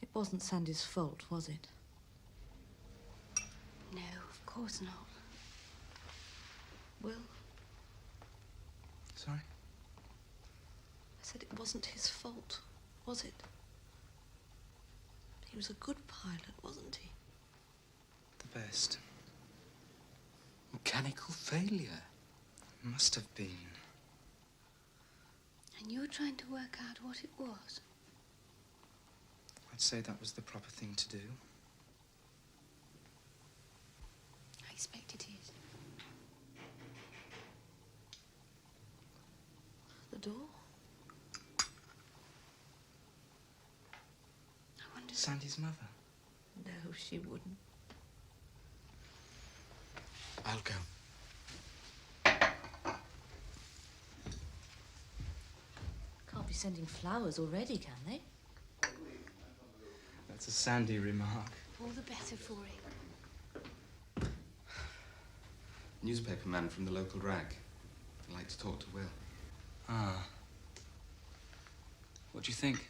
It wasn't Sandy's fault, was it? No, of course not. Will? Sorry? I said it wasn't his fault, was it? He was a good pilot, wasn't he? The best. Mechanical failure. Must have been. And you were trying to work out what it was? I'd say that was the proper thing to do. I expect it is. The door? I wonder... Sandy's mother. No, she wouldn't. I'll go. Can't be sending flowers already, can they? That's a Sandy remark. All the better for him. Newspaper man from the local rag. I'd like to talk to Will. Ah. What do you think?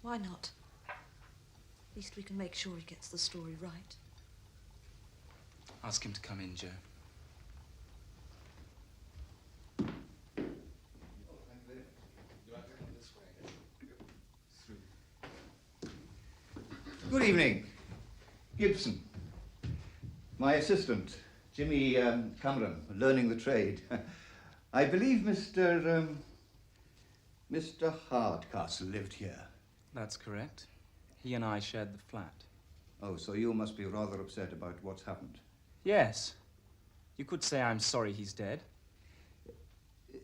Why not? At least we can make sure he gets the story right. Ask him to come in, Joe. Good evening. Gibson. My assistant, Jimmy Cameron, learning the trade. I believe Mr. Hardcastle lived here. That's correct. He and I shared the flat. Oh, so you must be rather upset about what's happened. Yes. You could say I'm sorry he's dead.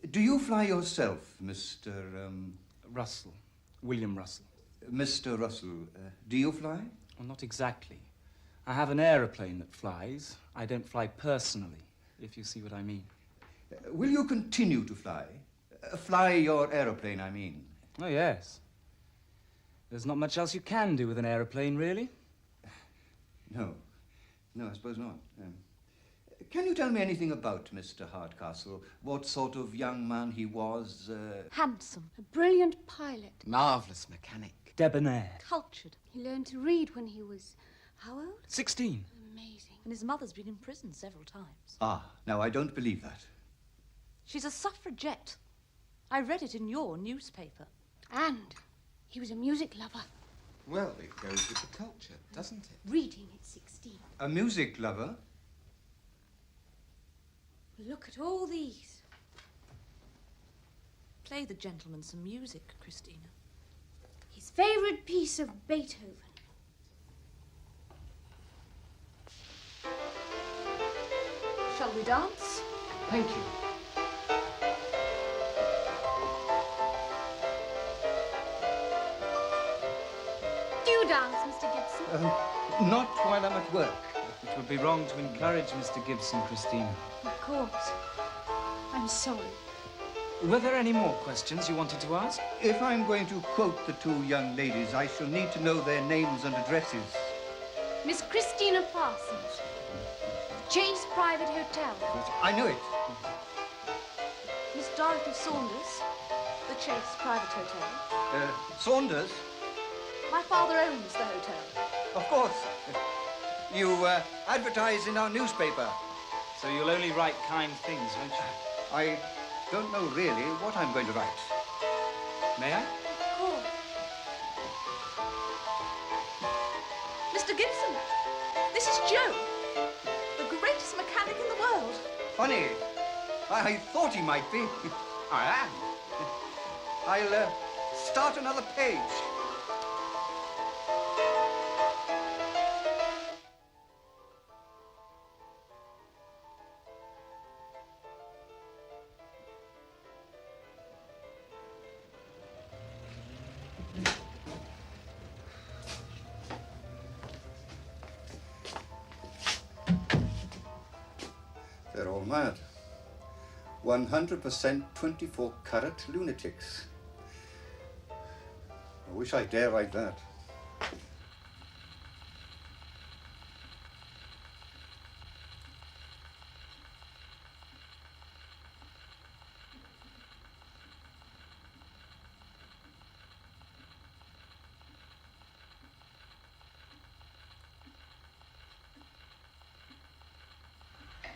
Do you fly yourself, Mr. Russell. William Russell. Mr. Russell, do you fly? Well, not exactly. I have an aeroplane that flies. I don't fly personally, if you see what I mean. Will you continue to fly? Fly your aeroplane, I mean. Oh, yes. There's not much else you can do with an aeroplane, really. No. No, I suppose not. Can you tell me anything about Mr. Hardcastle? What sort of young man he was? Handsome. A brilliant pilot. Marvellous mechanic. Debonair. Cultured. He learned to read when he was... how old? 16. Amazing. And his mother's been in prison several times. Ah, now I don't believe that. She's a suffragette. I read it in your newspaper. And he was a music lover. Well, it goes with the culture, doesn't it? Reading at 16. A music lover? Look at all these. Play the gentleman some music, Christina. His favourite piece of Beethoven. Shall we dance? Thank you. Do you dance, Mr. Gibson? Not while I'm at work. It would be wrong to encourage Mr. Gibson, Christina. Of course. I'm sorry. Were there any more questions you wanted to ask? If I'm going to quote the two young ladies, I shall need to know their names and addresses. Miss Christina Parsons. Chase Private Hotel. I knew it. Miss Dorothy Saunders, the Chase Private Hotel. Saunders? My father owns the hotel. Of course. You advertise in our newspaper. So you'll only write kind things, won't you? I don't know really what I'm going to write. May I? Of course. Mr. Gibson, this is Joe, the greatest mechanic in the world. Funny. I thought he might be. I am. I'll start another page. They're all mad. 100% 24-carat lunatics. I wish I dare write that.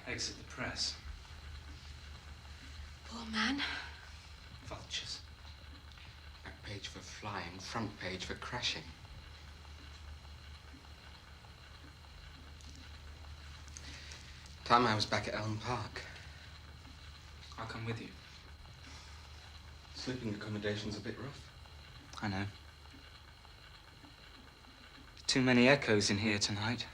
Exit the press. Poor man. Vultures. Back page for flying, front page for crashing. Time I was back at Elm Park. I'll come with you. Sleeping accommodation's a bit rough. I know. Too many echoes in here tonight.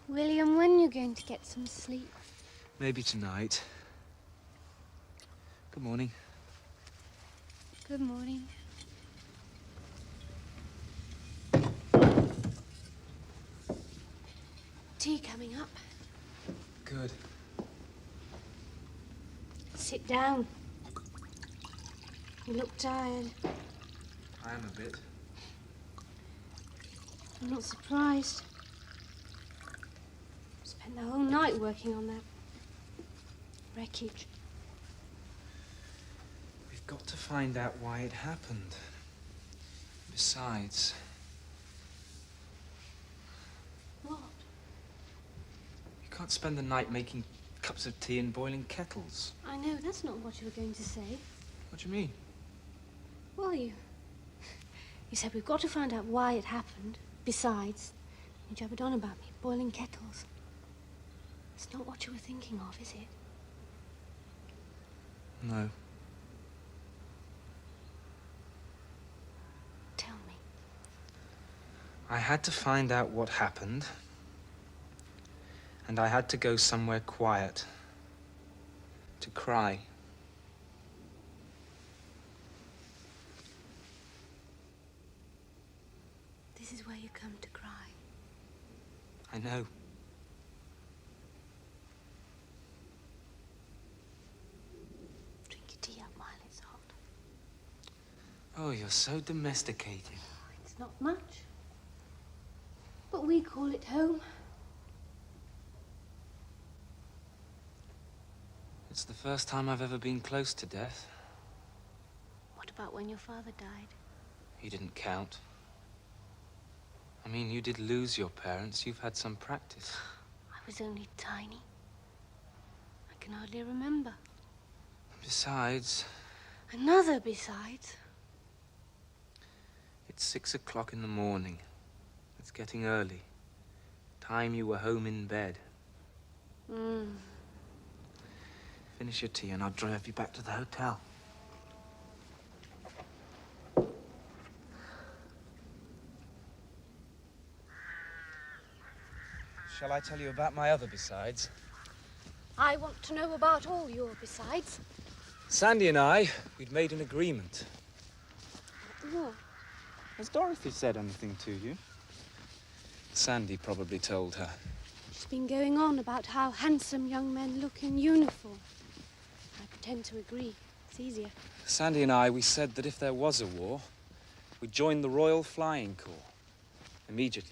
William, when are you going to get some sleep? Maybe tonight. Good morning. Good morning. Tea coming up. Good. Sit down. You look tired. I am a bit. I'm not surprised. Spent the whole night working on that wreckage. We've got to find out why it happened. Besides... What? You can't spend the night making cups of tea and boiling kettles. I know, that's not what you were going to say. What do you mean? Well, you said we've got to find out why it happened. Besides, you jabbered on about me boiling kettles. It's not what you were thinking of, is it? No. Tell me. I had to find out what happened. And I had to go somewhere quiet. To cry. This is where you come to cry. I know. Drink your tea up while it's hot. Oh, you're so domesticated. It's not much. But we call it home. It's the first time I've ever been close to death. What about when your father died? He didn't count. I mean, you did lose your parents. You've had some practice. I was only tiny. I can hardly remember. Besides... Another besides. It's 6 o'clock in the morning. It's getting early. Time you were home in bed. Finish your tea and I'll drive you back to the hotel. Shall I tell you about my other besides? I want to know about all your besides. Sandy and I, we'd made an agreement. What? Has Dorothy said anything to you? Sandy probably told her. She's been going on about how handsome young men look in uniform. I pretend to agree. It's easier. Sandy and I, we said that if there was a war, we'd join the Royal Flying Corps. Immediately.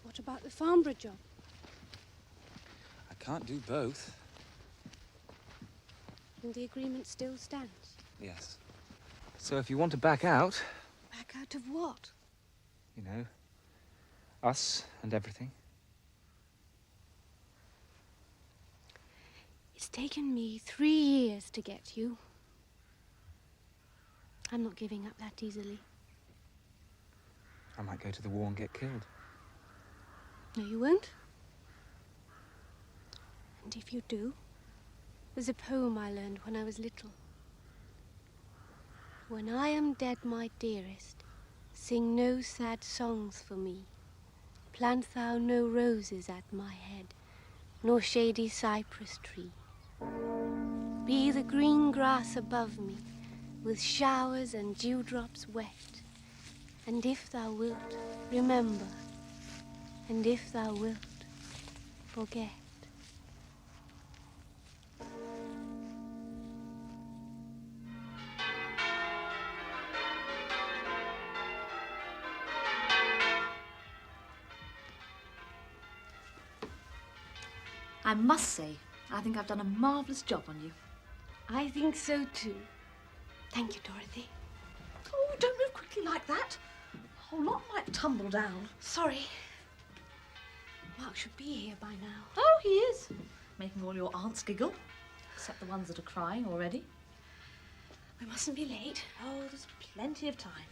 What about the Flambards job? I can't do both. And the agreement still stands. Yes. So if you want to back out... Back out of what? You know, us and everything. It's taken me 3 years to get you. I'm not giving up that easily. I might go to the war and get killed. No, you won't. And if you do, There's a poem I learned when I was little. When I am dead, my dearest, sing no sad songs for me. Plant thou no roses at my head, nor shady cypress tree. Be the green grass above me, with showers and dewdrops wet. And if thou wilt, remember, and if thou wilt, forget. I must say, I think I've done a marvellous job on you. I think so too. Thank you, Dorothy. Oh, don't move quickly like that. The whole lot might tumble down. Sorry. Mark should be here by now. Oh, he is. Making all your aunts giggle. Except the ones that are crying already. We mustn't be late. Oh, there's plenty of time.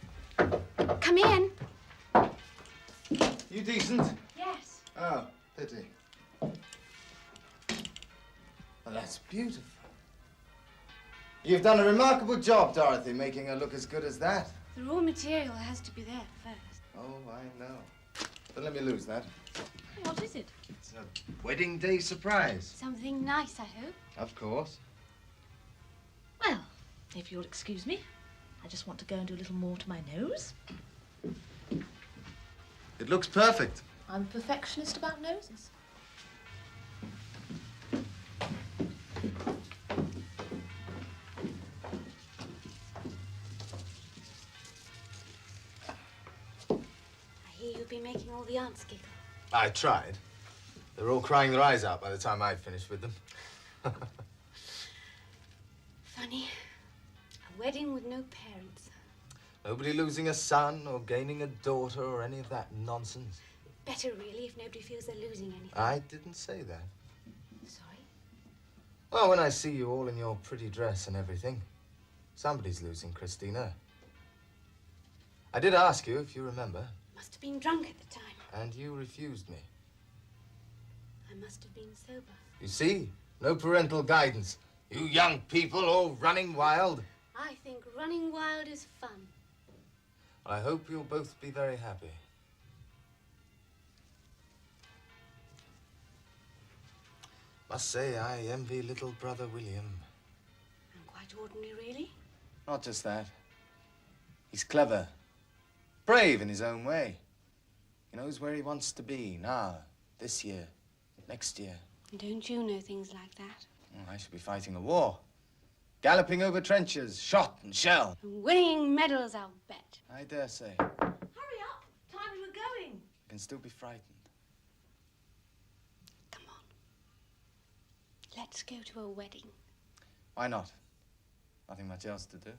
Come in. You decent? Yes. Oh, pity. Well, that's beautiful. You've done a remarkable job, Dorothy, making her look as good as that. The raw material has to be there first. Oh, I know. But let me lose that. What is it? It's a wedding day surprise. Something nice, I hope. Of course. Well, if you'll excuse me, I just want to go and do a little more to my nose. It looks perfect. I'm a perfectionist about noses. I hear you've been making all the aunts giggle. I tried. They were all crying their eyes out by the time I'd finished with them. Funny. A wedding with no parents. Nobody losing a son or gaining a daughter or any of that nonsense. Better, really, if nobody feels they're losing anything. I didn't say that. Sorry? Well, when I see you all in your pretty dress and everything, somebody's losing Christina. I did ask you, if you remember. Must have been drunk at the time. And you refused me. I must have been sober. You see? No parental guidance. You young people all running wild. I think running wild is fun. I hope you'll both be very happy. Must say, I envy little brother William. And quite ordinary, really. Not just that. He's clever. Brave in his own way. He knows where he wants to be now, this year, next year. Don't you know things like that? Well, I should be fighting a war. Galloping over trenches, shot and shell. And winning medals, I'll bet. I dare say. Hurry up! Time we were going. You can still be frightened. Come on. Let's go to a wedding. Why not? Nothing much else to do.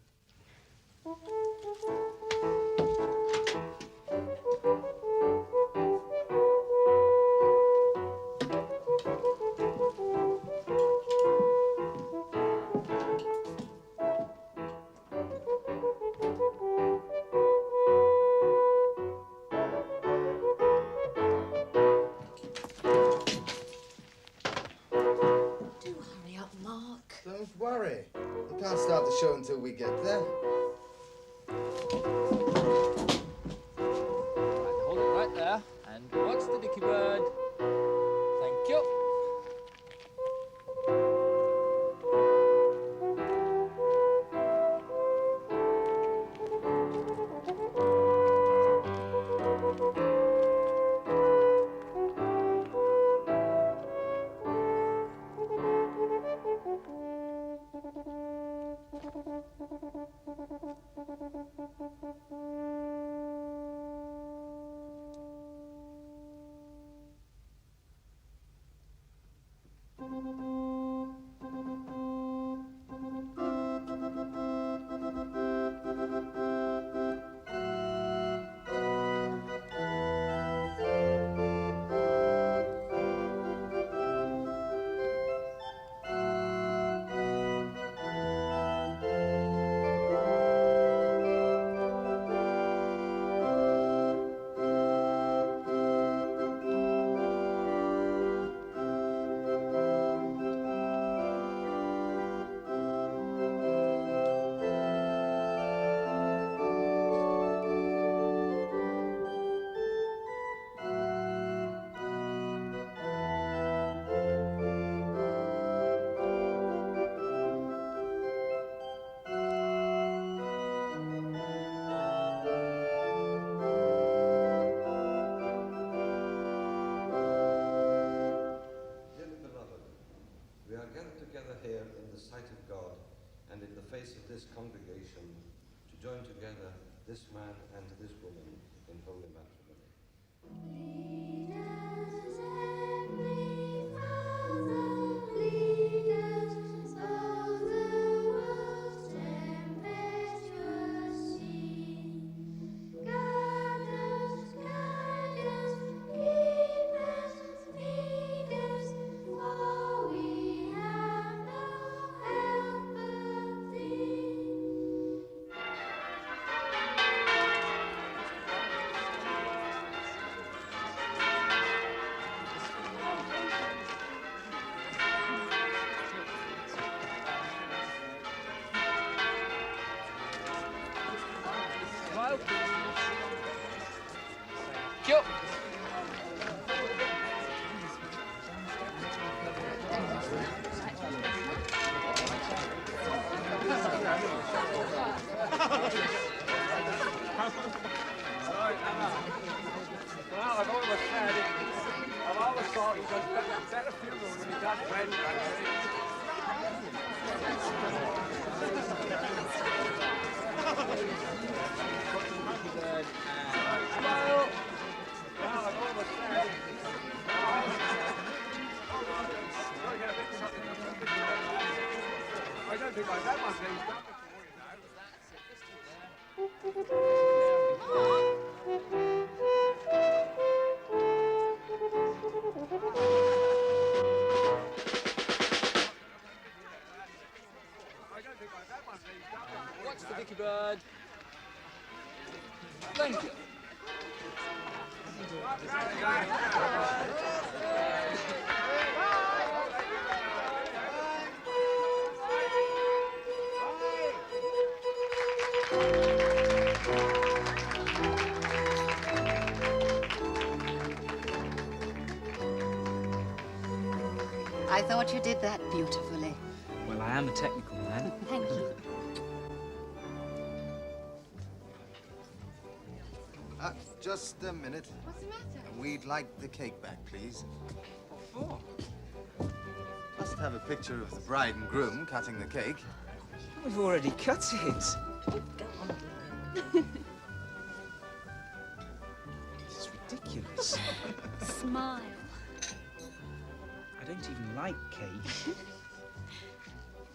Do hurry up, Mark. Don't worry. We can't start the show until we get there. Right, hold it right there. And watch the dicky bird. Thank you. join together this man and this woman in holy matrimony. What's the Dicky Bird? Thank you. I thought you did that beautifully. Well, I am a technical man. Thank you. Just a minute. What's the matter? And we'd like the cake back, please. What for? Must have a picture of the bride and groom cutting the cake. We've already cut it. This is ridiculous. Smile. I don't even like cake.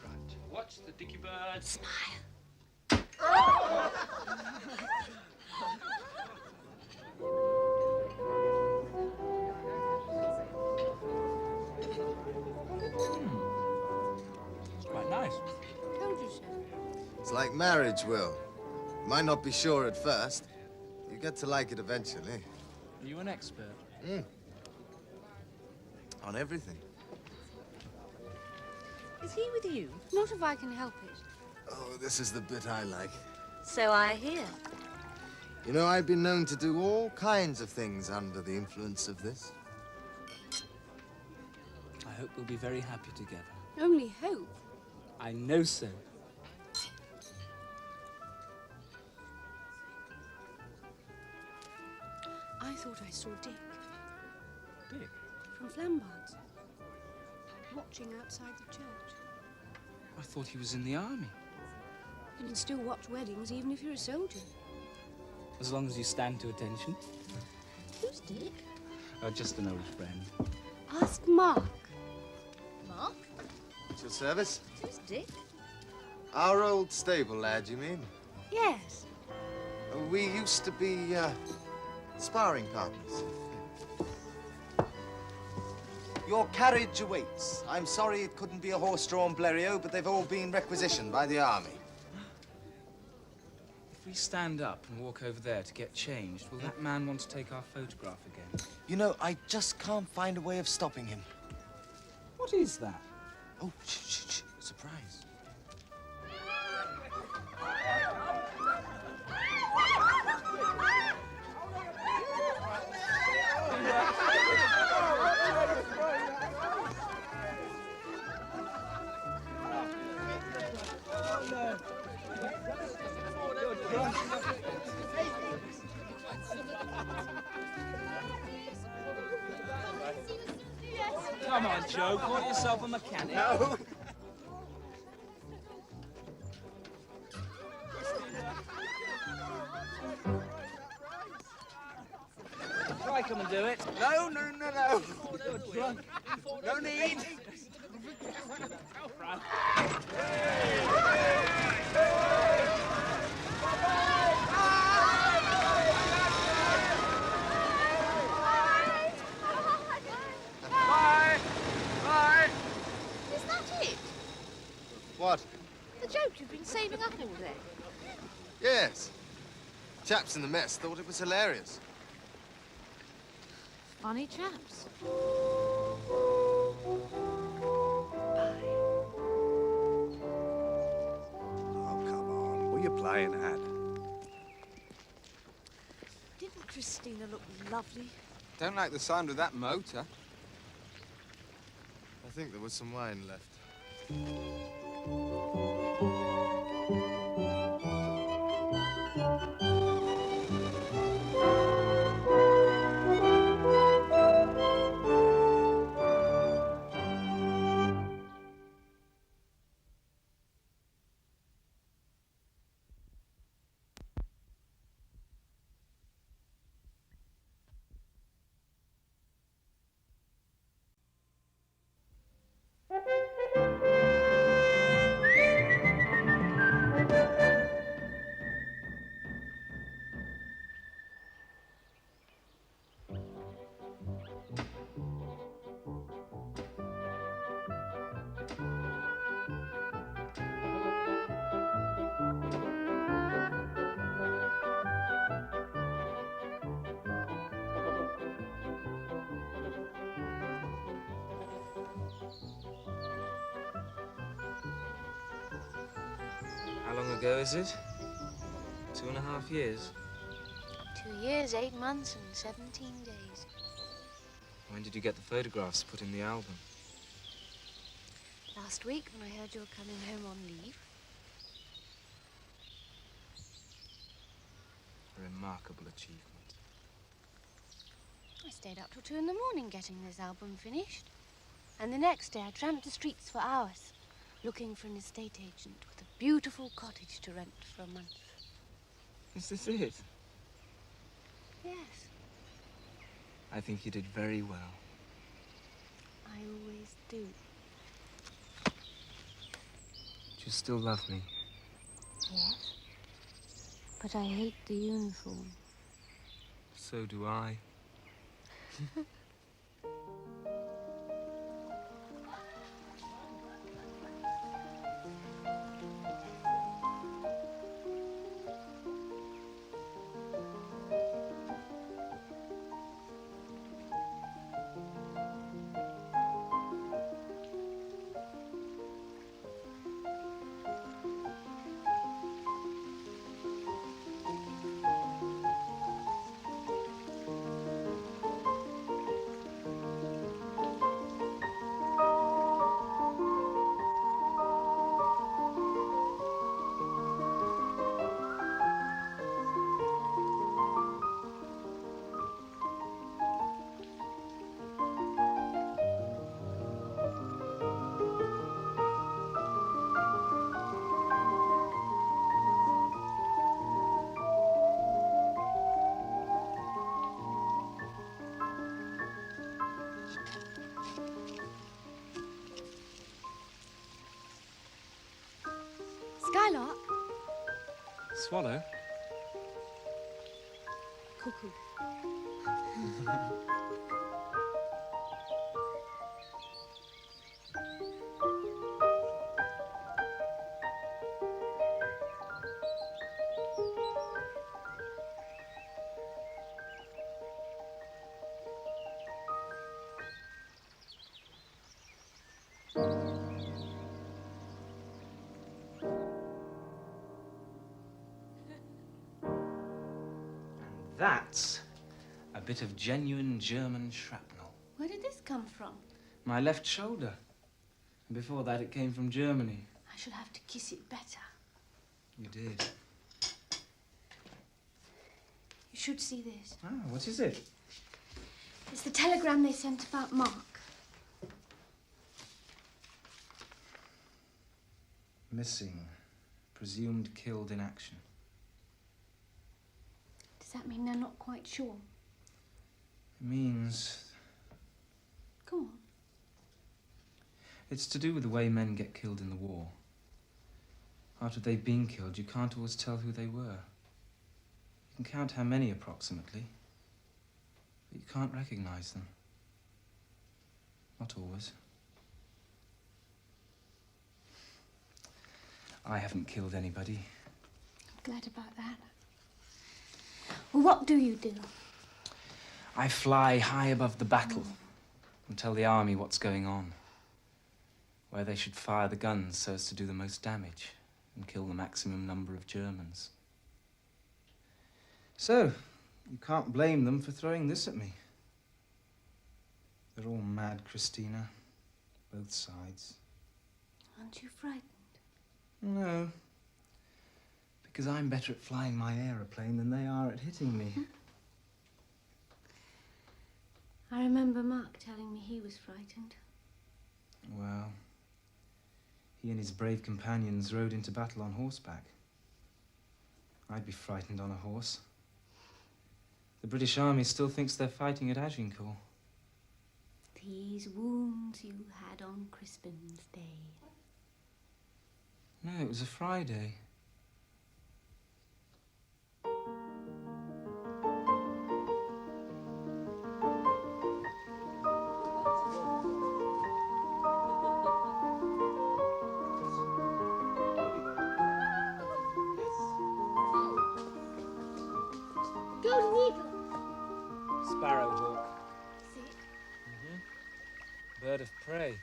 Right. Watch the Dicky Bird. Smile. It's quite nice. Told you so. It's like marriage, Will. You might not be sure at first. You get to like it eventually. Are you an expert? On everything. Is he with you? Not if I can help it. Oh, this is the bit I like. So I hear. You know, I've been known to do all kinds of things under the influence of this. I hope we'll be very happy together. Only hope. I know so. I thought I saw Dick Dick? from Flambards watching outside the church. I thought he was in the army. You can still watch weddings even if you're a soldier. As long as you stand to attention. Who's Dick? Oh, just an old friend. Ask Mark. Mark? At your service? Who's Dick? Our old stable lad, you mean? Yes. We used to be, sparring partners. Your carriage awaits. I'm sorry it couldn't be a horse-drawn Blériot, but they've all been requisitioned by the army. If we stand up and walk over there to get changed, will that man want to take our photograph again? You know, I just can't find a way of stopping him. What is that? Oh, shh. Surprise. Come on, Joe, call yourself a mechanic. No. I come and do it? No. You're drunk. No need. Bye! Bye! Is that it? What? The joke you've been saving up all day? Yes. Chaps in the mess thought it was hilarious. Funny chaps. Oh, come on. What are you playing at? Didn't Christina look lovely? Don't like the sound of that motor. I think there was some wine left. How long ago is it? 2.5 years. 2 years, 8 months, and 17 days. When did you get the photographs put in the album? Last week, when I heard you were coming home on leave. A remarkable achievement. I stayed up till 2 in the morning getting this album finished. And the next day, I tramped the streets for hours, looking for an estate agent with a beautiful cottage to rent for a month. Is this it? Yes, I think you did very well. I always do. Do you still love me? Yes, but I hate the uniform. So do I. Skylark, Swallow? cuckoo. That's a bit of genuine German shrapnel. Where did this come from? My left shoulder. And before that, it came from Germany. I shall have to kiss it better. You did. You should see this. Ah, what is it? It's the telegram they sent about Mark. Missing. Presumed killed in action. Does that mean they're not quite sure? means... Go on. It's to do with the way men get killed in the war. After they've been killed, you can't always tell who they were. You can count how many approximately, but you can't recognize them. Not always. I haven't killed anybody. I'm glad about that. Well, what do you do? I fly high above the battle and tell the army what's going on, where they should fire the guns so as to do the most damage and kill the maximum number of Germans. So, you can't blame them for throwing this at me. They're all mad, Christina. Both sides. Aren't you frightened? No. Because I'm better at flying my aeroplane than they are at hitting me. I remember Mark telling me he was frightened. Well, he and his brave companions rode into battle on horseback. I'd be frightened on a horse. The British Army still thinks they're fighting at Agincourt. These wounds you had on Crispin's Day. No, it was a Friday. Golden Eagle. Sparrowhawk. See it? Bird of prey.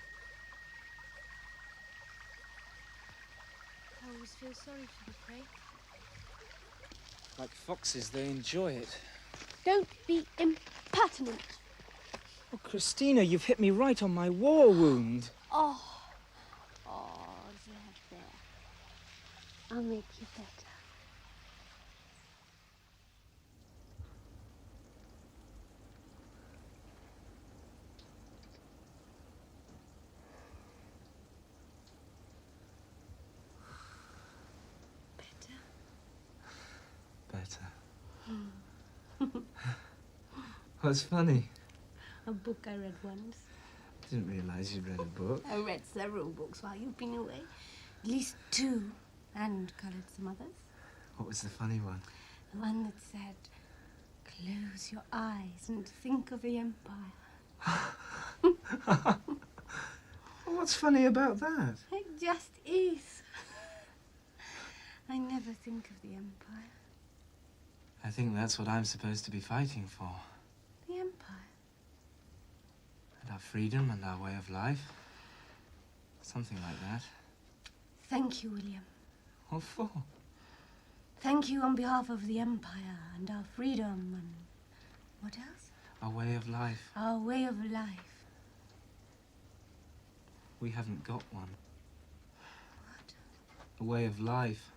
I always feel sorry for the prey. Like foxes, they enjoy it. Don't be impertinent. Oh, Christina, you've hit me right on my war wound. Oh, there. I'll make you better. Better. What's funny? A book I read once. Didn't realise you'd read a book. I read several books while you've been away. At least 2, and coloured some others. What was the funny one? The one that said, close your eyes and think of the Empire. What's funny about that? It just is. I never think of the Empire. I think that's what I'm supposed to be fighting for. The Empire. And our freedom and our way of life. Something like that. Thank you, William. What for? Thank you on behalf of the Empire and our freedom and... what else? Our way of life. Our way of life. We haven't got one. What? A way of life.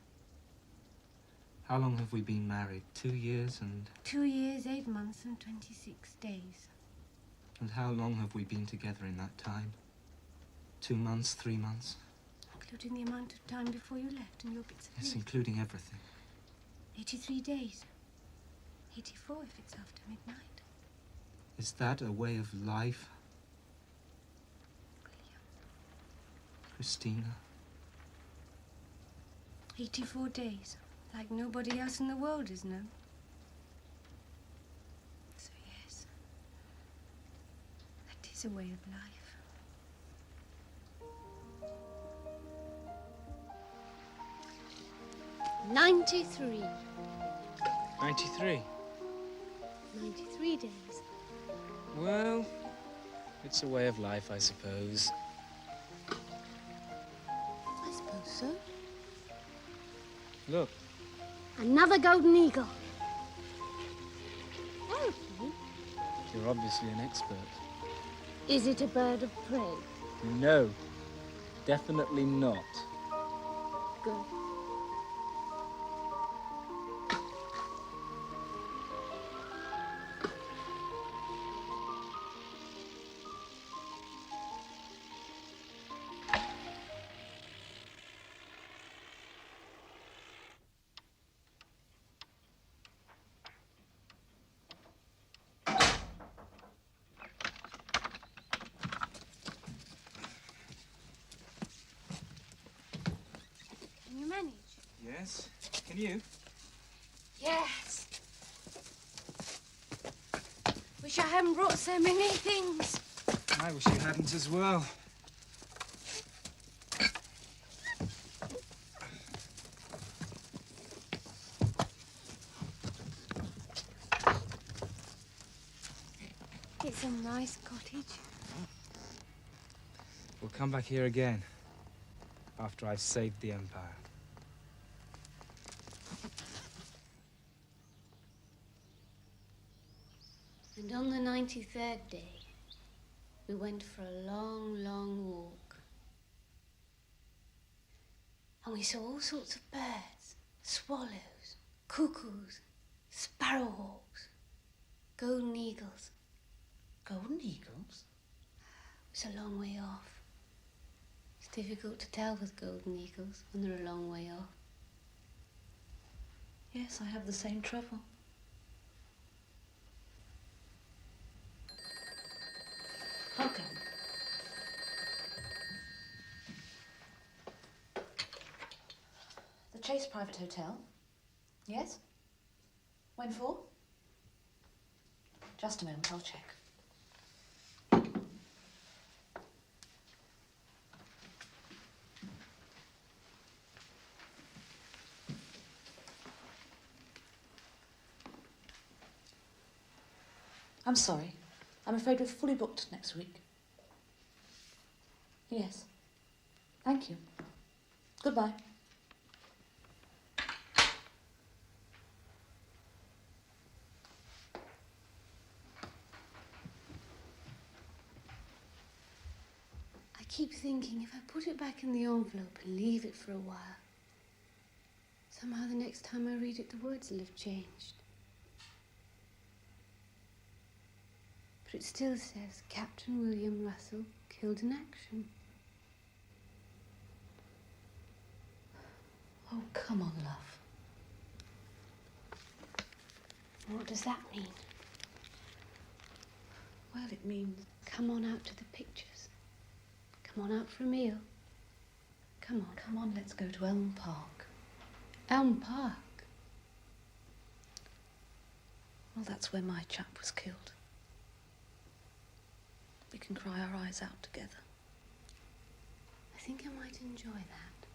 How long have we been married? 2 years and... 2 years, 8 months and 26 days. And how long have we been together in that time? 2 months, 3 months? Including the amount of time before you left and your bits of Yes, leave. including everything. 83 days. 84 if it's after midnight. Is that a way of life? William. Christina? 84 days. Like nobody else in the world has known. So yes, that is a way of life. "93. 93. 93 days. Well, it's a way of life, I suppose. I suppose so. Look. Another golden eagle. Aeroplane? You're obviously an expert. Is it a bird of prey? No. Definitely not. Good. Yes? Can you? Yes. Wish I hadn't brought so many things. I wish you hadn't as well. It's a nice cottage. We'll come back here again after I've saved the Empire. And on the 93rd day, we went for a long, long walk. And we saw all sorts of birds, swallows, cuckoos, sparrowhawks, golden eagles. Golden eagles? It's a long way off. It's difficult to tell with golden eagles when they're a long way off. Yes, I have the same trouble. I'll come. The Chase Private Hotel? Yes? When for? Just a moment, I'll check. I'm sorry. I'm afraid we're fully booked next week. Yes. Thank you. Goodbye. I keep thinking if I put it back in the envelope and leave it for a while, somehow the next time I read it, the words will have changed. But it still says Captain William Russell killed in action. Oh, come on, love. What does that mean? Well, it means... Come on out to the pictures. Come on out for a meal. Come on. Come on, let's go to Elm Park. Elm Park? Well, that's where my chap was killed. We can cry our eyes out together. I think I might enjoy that.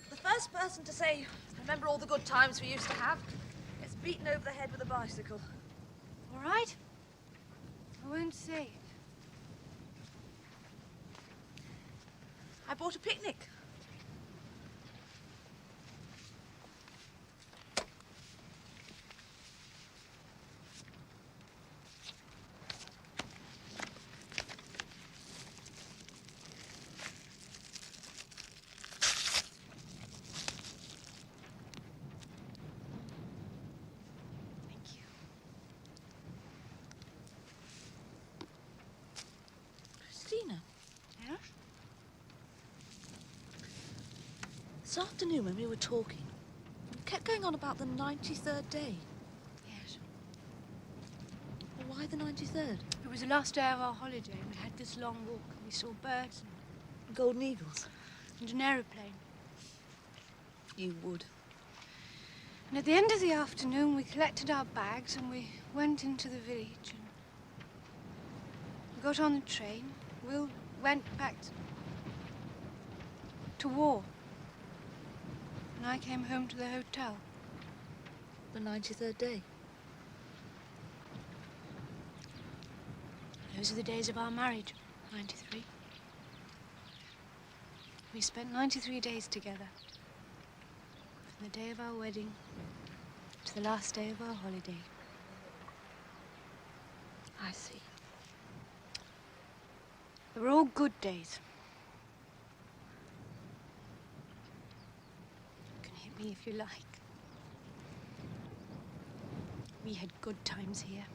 The first person to say, remember all the good times we used to have, gets beaten over the head with a bicycle. All right? I won't say it. I bought a picnic. Christina. Yes? This afternoon when we were talking, we kept going on about the 93rd day. Yes. Well, why the 93rd? It was the last day of our holiday. We had this long walk and we saw birds Golden eagles. and an aeroplane. You would. And at the end of the afternoon, we collected our bags and we went into the village and we got on the train. Will went back to war. And I came home to the hotel. The 93rd day. Those are the days of our marriage, 93. We spent 93 days together. From the day of our wedding to the last day of our holiday. I see. They were all good days. You can hit me if you like. We had good times here.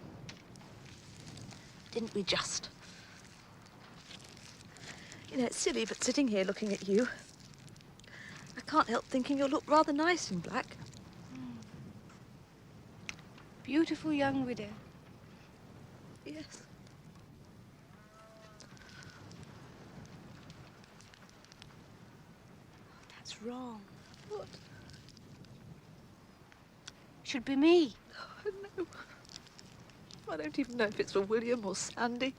Didn't we just? You know, it's silly, but sitting here looking at you, I can't help thinking you'll look rather nice in black. Beautiful young widow. Yes. That's wrong. What? Should be me. Oh, no. I don't even know if it's for William or Sandy.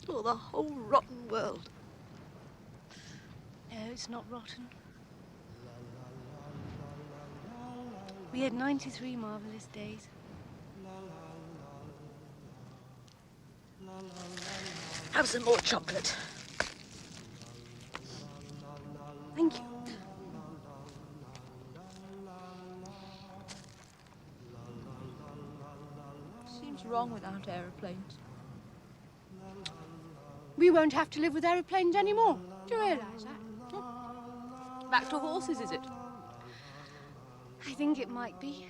Or the whole rotten world. No, it's not rotten. We had 93 marvellous days. Have some more chocolate. Thank you. Seems wrong without aeroplanes. We won't have to live with aeroplanes anymore. Do you realise that? Back to horses, is it? I think it might be.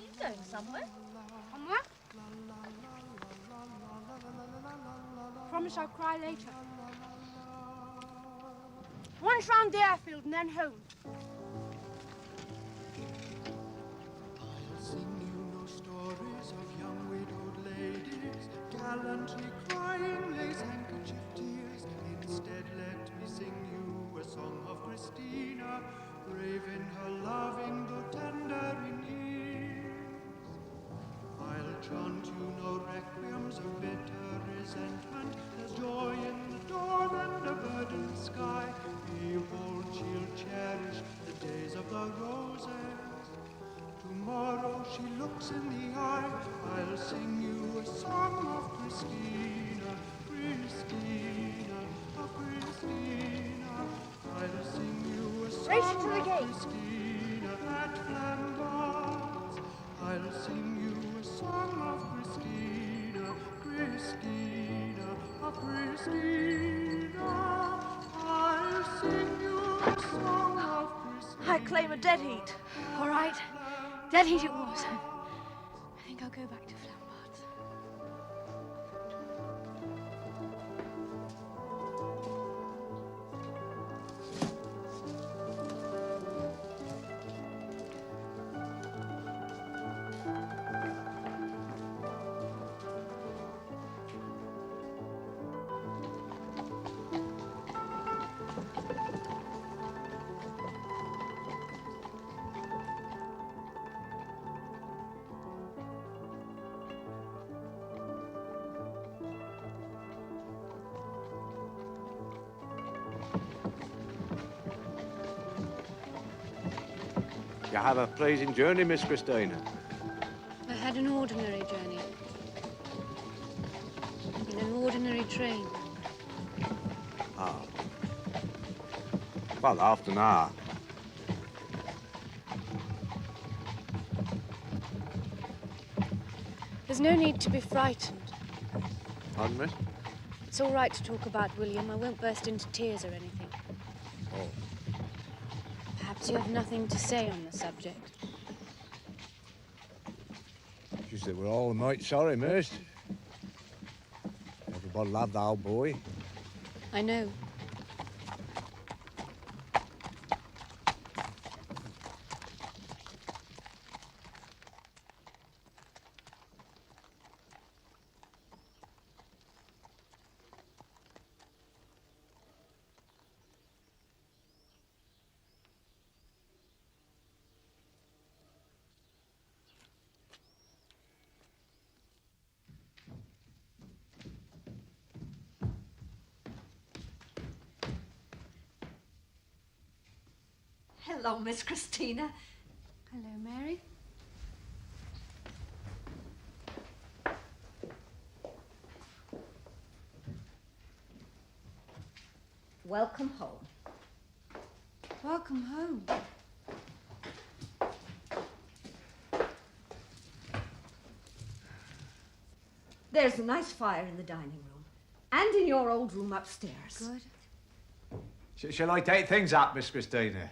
You going somewhere? Somewhere? Promise I'll cry later. Once round the airfield and then home. I'll sing you no stories of young widowed ladies, gallantly crying lace handkerchief tears. Instead, let me sing you a song of Christina, brave in her loving though tender in years. I'll chant you no requiems of bitter resentment. There's joy in the dawn and a burdened sky. Behold, she'll cherish the days of the roses. Tomorrow she looks in the eye. I'll sing you a song of Christina, Christina, of Christina. I'll sing you a song of Christina at Flambards. I'll sing you a song of Christina, Christina, of Christina. I'll sing you a song of Christina. I claim a dead heat. All right. Dead heat it was. I think I'll go back to Flambards. You have a pleasing journey, Miss Christina. I had an ordinary journey. In an ordinary train. Ah. Well, half an hour. There's no need to be frightened. Pardon, miss? It's all right to talk about William. I won't burst into tears or anything. Oh. Perhaps you have nothing to say on the subject. Just that we're all a mite sorry, miss. Everybody loved the old boy. I know. Hello, Miss Christina. Hello, Mary. welcome home. Welcome home. There's a nice fire in the dining room and in your old room upstairs. Good. Shall I take things up, Miss Christina?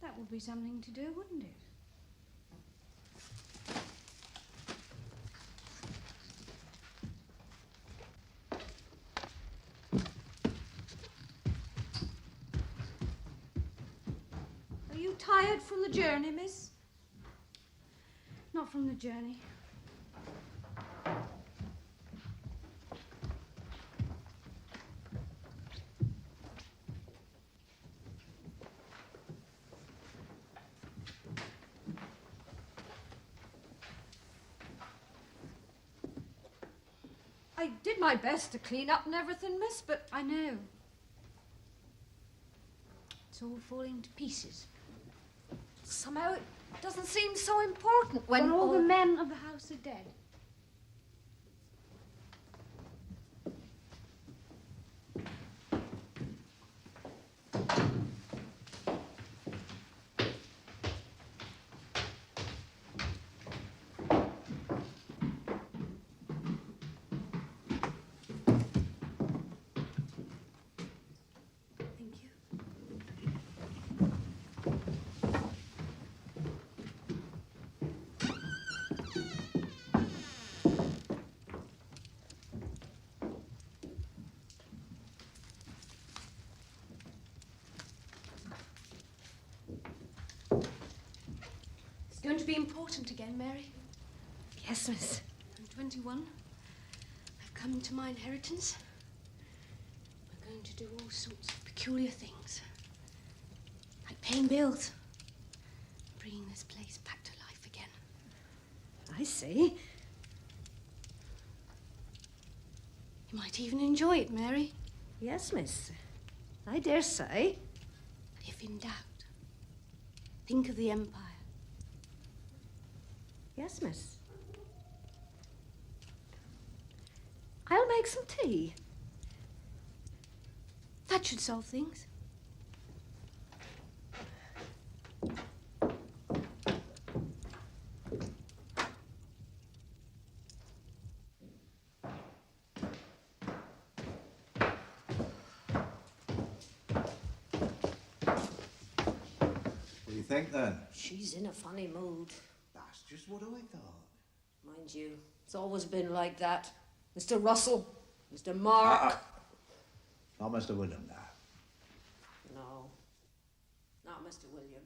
That would be something to do, wouldn't it? Are you tired from the journey, miss? Not from the journey. I did my best to clean up and everything, miss, but I know. It's all falling to pieces. somehow it doesn't seem so important when all the men of the house are dead. It's going to be important again, Mary. Yes, miss. I'm 21. I've come into my inheritance. We're going to do all sorts of peculiar things. Like paying bills. Bringing this place back to life again. I see. You might even enjoy it, Mary. Yes, miss. I dare say. But if in doubt, think of the Empire. Yes, miss. I'll make some tea. That should solve things. What do you think, then? She's in a funny mood. That's just what I thought. Mind you, it's always been like that. Mr. Russell, Mr. Mark. Not Mr. William, now. No, not Mr. William.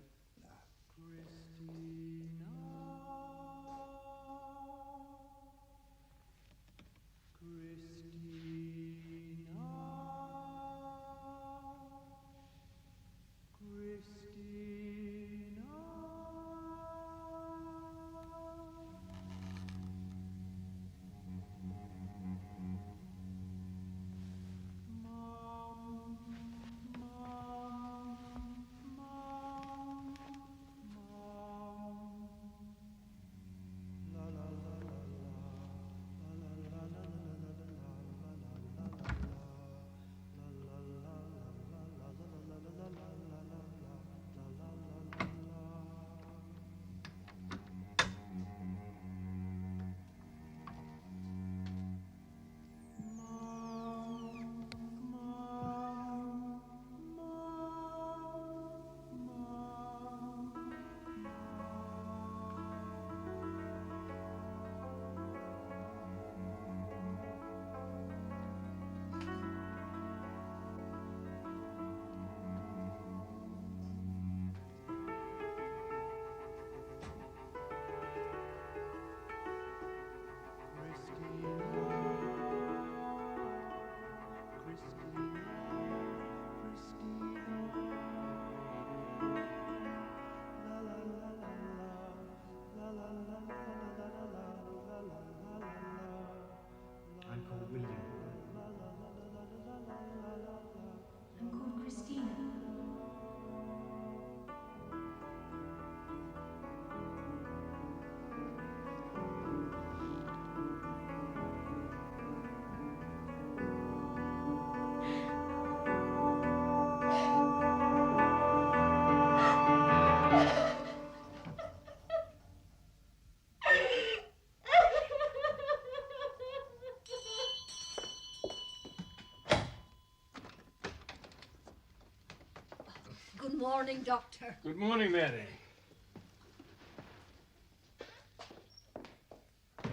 morning, Doctor. Good morning, Mary.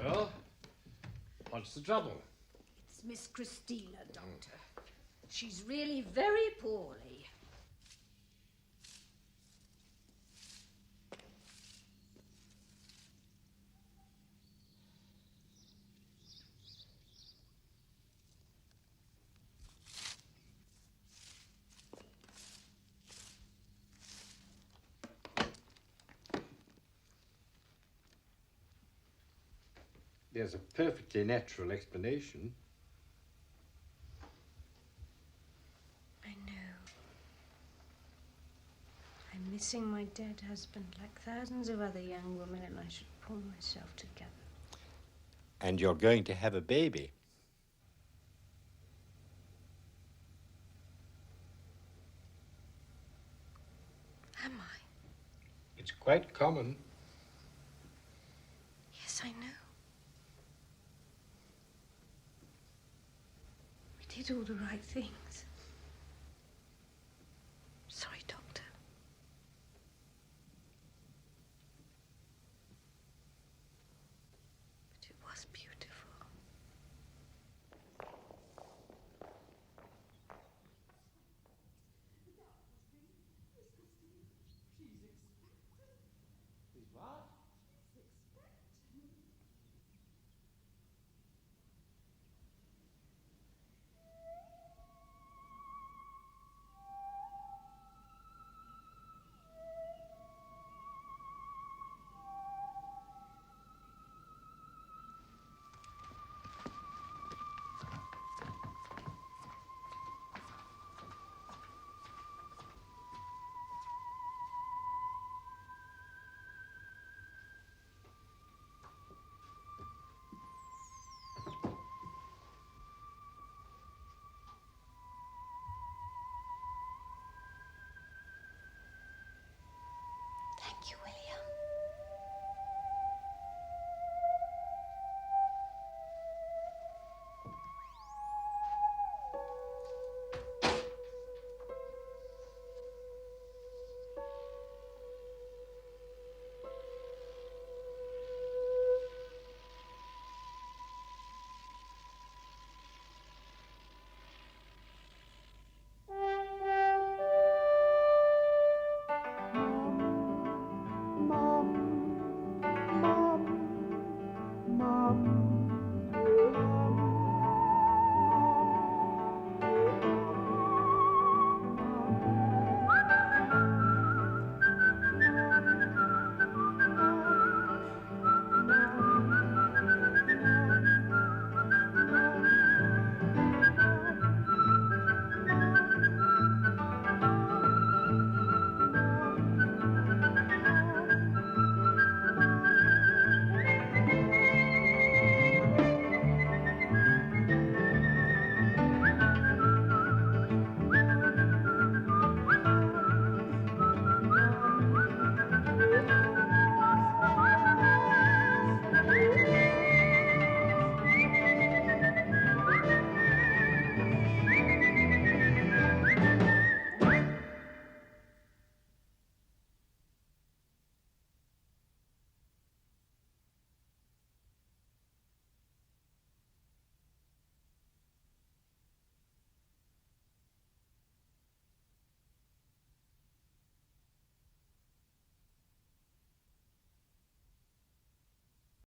Well, what's the trouble? It's Miss Christina, Doctor. She's really very poorly. There's a perfectly natural explanation. I know. I'm missing my dead husband like thousands of other young women, and I should pull myself together. And you're going to have a baby. Am I? It's quite common. Yes, I know. We did all the right things.